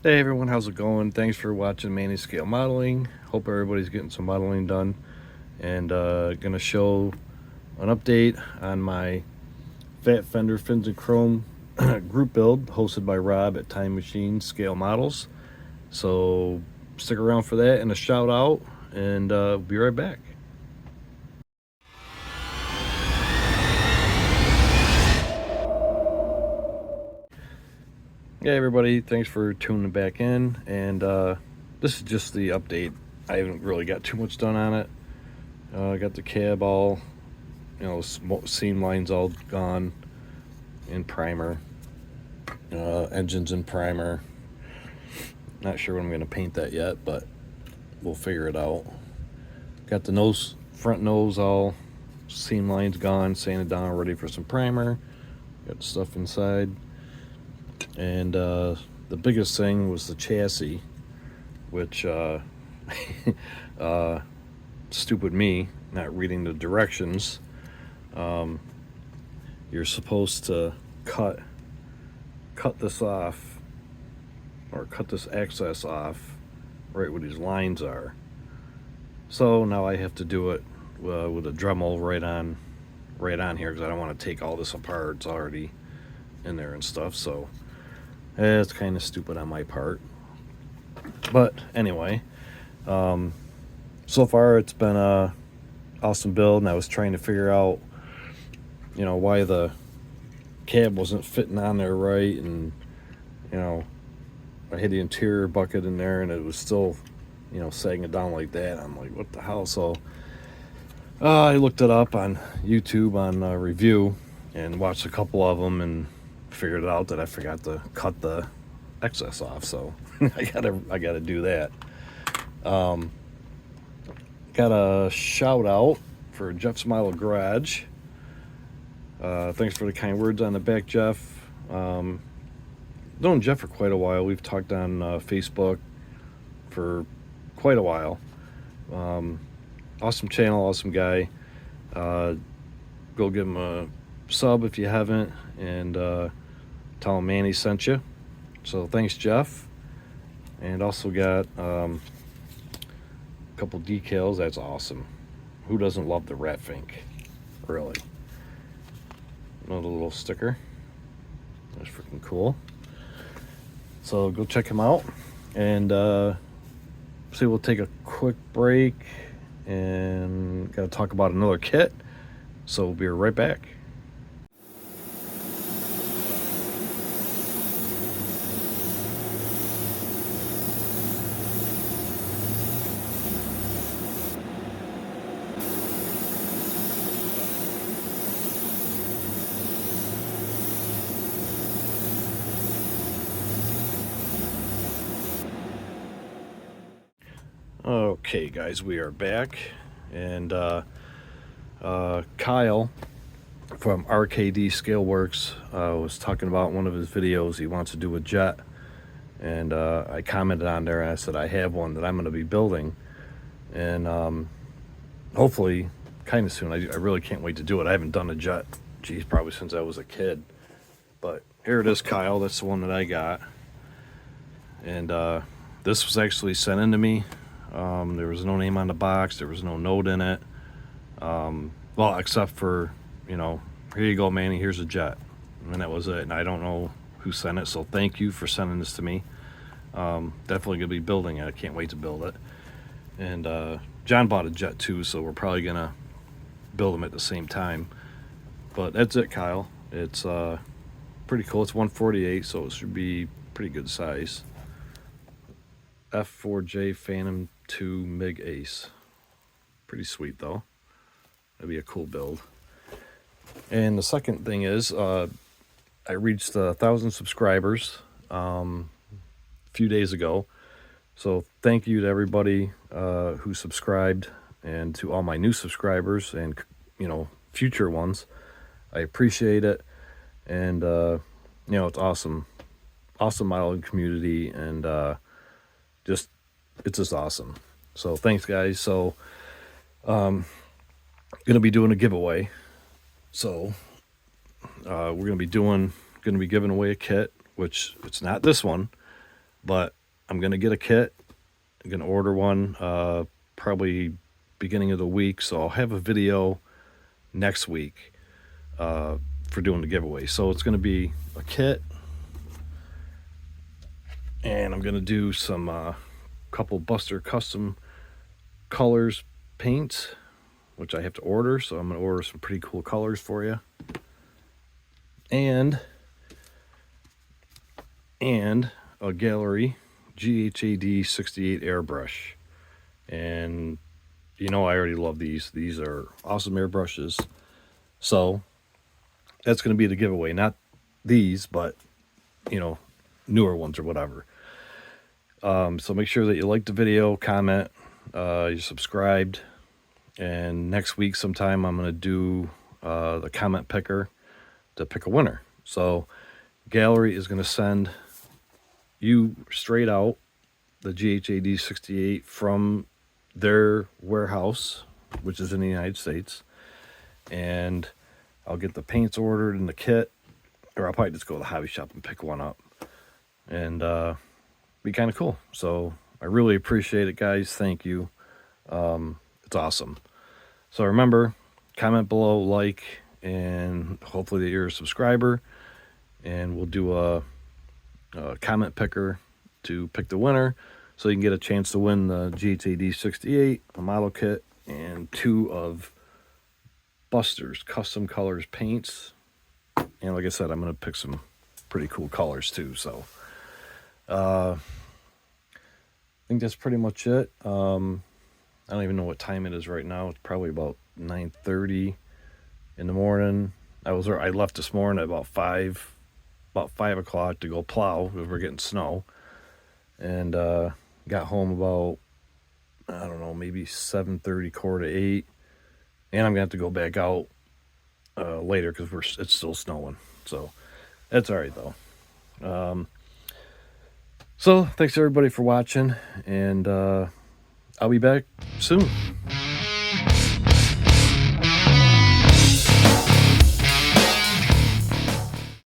Hey everyone, how's it going? Thanks for watching Manny Scale Modeling. Hope everybody's getting some modeling done. And gonna show an update on my Fat Fender Fins and Chrome group build hosted by Rob at Time Machine Scale Models. So stick around for that and a shout out, and be right back. Hey everybody, thanks for tuning back in, and this is just the update. I haven't really got too much done on it. I got the cab all, seam lines all gone in primer, engines in primer. Not sure when I'm going to paint that yet, but we'll figure it out. Got the front nose all seam lines gone, sanded down, ready for some primer. Got the stuff inside. And the biggest thing was the chassis, which stupid me not reading the directions. You're supposed to cut this off, or cut this excess off right where these lines are. So now I have to do it with a Dremel right on here, because I don't want to take all this apart. It's already in there and stuff, so it's kind of stupid on my part. But anyway, so far it's been a awesome build, and I was trying to figure out, why the cab wasn't fitting on there right, and I had the interior bucket in there and it was still, sagging it down like that. I'm like, what the hell? So I looked it up on YouTube on review and watched a couple of them and figured out that I forgot to cut the excess off, so I gotta do that. Got a shout out for Jeff's Model Garage. Thanks for the kind words on the back, Jeff. Known Jeff for quite a while. We've talked on Facebook for quite a while. Awesome channel, awesome guy. Go give him a sub if you haven't, and tell him Manny sent you. So thanks, Jeff. And also got a couple decals. That's awesome. Who doesn't love the rat fink? Really. Another little sticker. That's freaking cool. So go check him out. And so we'll take a quick break and gotta talk about another kit. So we'll be right back. Okay guys, we are back, and Kyle from RKD Scaleworks was talking about one of his videos. He wants to do a jet, and I commented on there and I said I have one that I'm going to be building, and hopefully kind of soon. I really can't wait to do it. I haven't done a jet, geez, probably since I was a kid. But here it is, Kyle. That's the one that I got, and this was actually sent in to me. There was no name on the box. There was no note in it. Well, except for, here you go, Manny, here's a jet. And that was it. And I don't know who sent it, so thank you for sending this to me. Definitely going to be building it. I can't wait to build it. And John bought a jet too, so we're probably going to build them at the same time. But that's it, Kyle. It's pretty cool. It's 148, so it should be pretty good size. F4J Phantom 2 MiG Ace. Pretty sweet though. That'd be a cool build. And the second thing is, I reached 1,000 subscribers a few days ago. So thank you to everybody who subscribed, and to all my new subscribers and future ones. I appreciate it, and it's awesome modeling community, and it's just awesome. So thanks, guys. So gonna be doing a giveaway. So we're gonna be giving away a kit, which it's not this one. but I'm going to get a kit. I'm going to order one probably beginning of the week, so I'll have a video next week for doing the giveaway. So it's going to be a kit, and I'm going to do some couple Buster custom colors paints, which I have to order, so I'm going to order some pretty cool colors for you, and a Gaahleri GHAD 68 airbrush. And you know, I already love these. These are awesome airbrushes. So that's going to be the giveaway. Not these, but, you know, newer ones or whatever. So make sure that you like the video, comment, you're subscribed. And next week sometime I'm going to do the comment picker to pick a winner. So Gaahleri is going to send you straight out the GHAD 68 from their warehouse, which is in the United States, and I'll get the paints ordered in the kit, or I'll probably just go to the hobby shop and pick one up, and be kind of cool. So I really appreciate it, guys. Thank you. It's awesome. So remember, comment below, like, and hopefully that you're a subscriber, and we'll do a comment picker to pick the winner, so you can get a chance to win the GHAD 68, a model kit, and 2 of Buster's custom colors paints. And like I said, I'm going to pick some pretty cool colors too. So I think that's pretty much it. I don't even know what time it is right now. It's probably about 9:30 in the morning. I left this morning at about 5 o'clock to go plow because we're getting snow, and got home about, I don't know, maybe 7:30, 7:45, and I'm gonna have to go back out later because it's still snowing. So that's all right though. So thanks everybody for watching, and I'll be back soon.